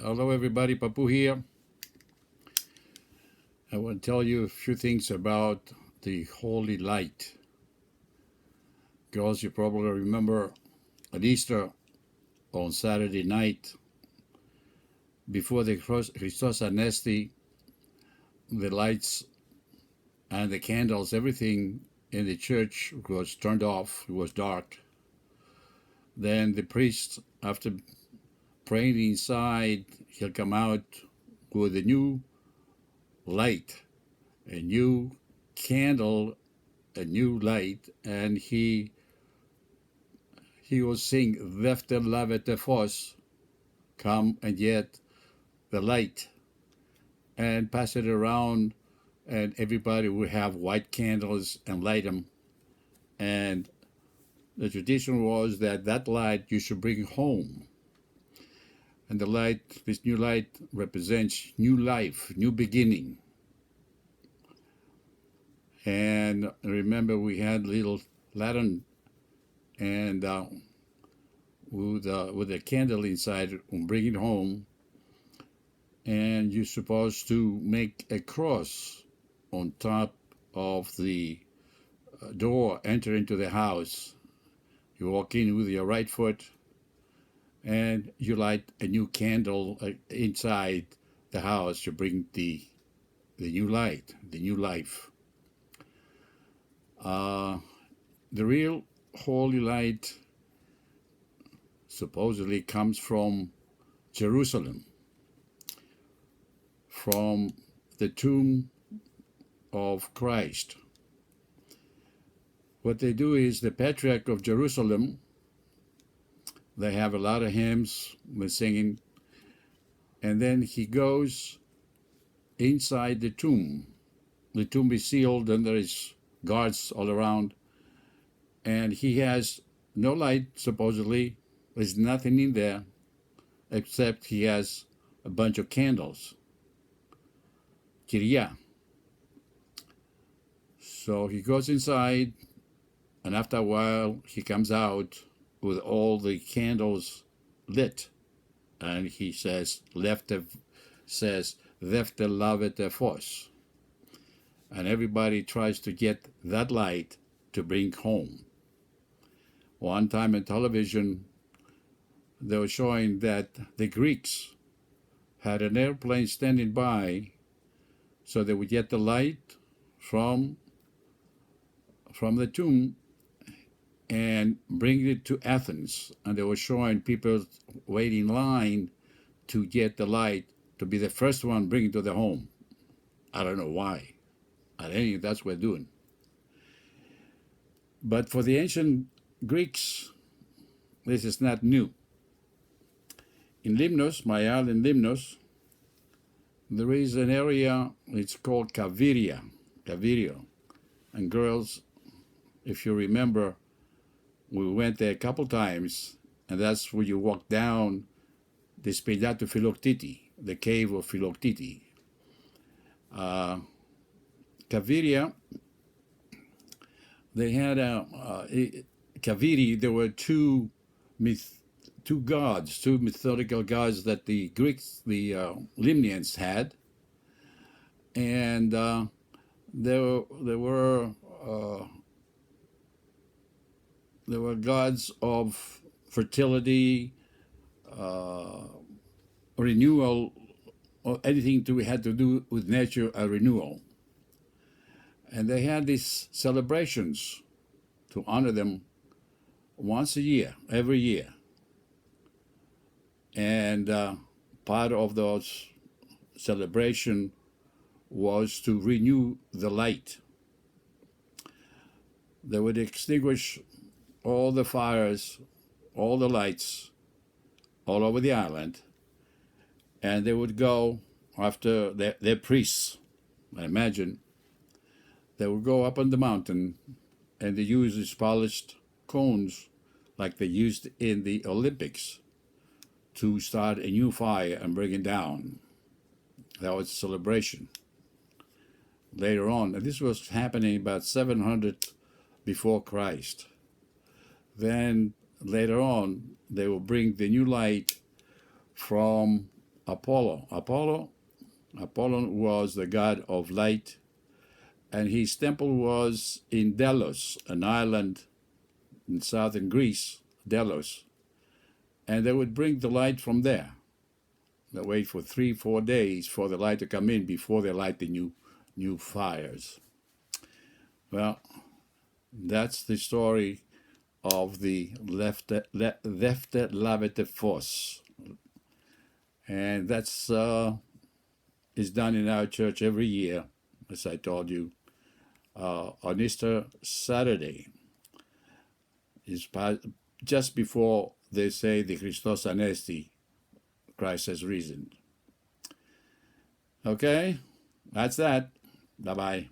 Hello, everybody. Papu here. I want to tell you a few things about the holy light. Girls, you probably remember at Easter on Saturday night, before the Christos Anesti, the lights and the candles, everything in the church was turned off. It was dark. Then the priest, after praying inside, he'll come out with a new light, a new candle, a new light, and he will sing "Vefter lavete fos," come and get the light, and pass it around, and everybody will have white candles and light them. And the tradition was that that light you should bring home. And the light, this new light, represents new life, new beginning. And remember, we had little lantern and with a candle inside and bring it home. And you're supposed to make a cross on top of the door, enter into the house. You walk in with your right foot and you light a new candle inside the house to bring the new light, the new life. The real holy light supposedly comes from Jerusalem, from the tomb of Christ. What they do is the Patriarch of Jerusalem, they have a lot of hymns with singing, and then he goes inside the tomb. The tomb is sealed and there is guards all around, and he has no light, supposedly. There's nothing in there except he has a bunch of candles. Kyria. So he goes inside, and after a while he comes out with all the candles lit, and he says, "Vefter lavete fos," and everybody tries to get that light to bring home. One time on television, they were showing that the Greeks had an airplane standing by, so they would get the light from the tomb and bring it to Athens. And they were showing people waiting in line to get the light, to be the first one bringing to the home. I don't know why. I think that's what we're doing. But for the ancient Greeks, this is not new. In Limnos, my island Limnos, there is an area, it's called Kavirio. And girls, if you remember, we went there a couple times, and that's where you walk down the Spediato Philocteti, the cave of Philocteti. Kaviria, they had Kaviri, there were two gods, two mythological gods that the Greeks, the Limnians had, and there were gods of fertility, renewal, or anything had to do with nature, a renewal. And they had these celebrations to honor them once a year, every year. And part of those celebration was to renew the light. They would extinguish all the fires, all the lights, all over the island, and they would go after their priests, I imagine. They would go up on the mountain, and they use these polished cones like they used in the Olympics to start a new fire and bring it down. That was a celebration. Later on, and this was happening about 700 before Christ. Then later on, they will bring the new light from Apollo. Apollo was the god of light, and his temple was in Delos, an island in southern Greece, Delos. And they would bring the light from there. They wait for 3-4 days for the light to come in before they light the new fires. Well, that's the story of the Δεύτερη Λάβετε Φως. And that's is done in our church every year, as I told you, on Easter Saturday. Is just before they say the Christos Anesti, Christ has risen. Okay, that's that. Bye-bye.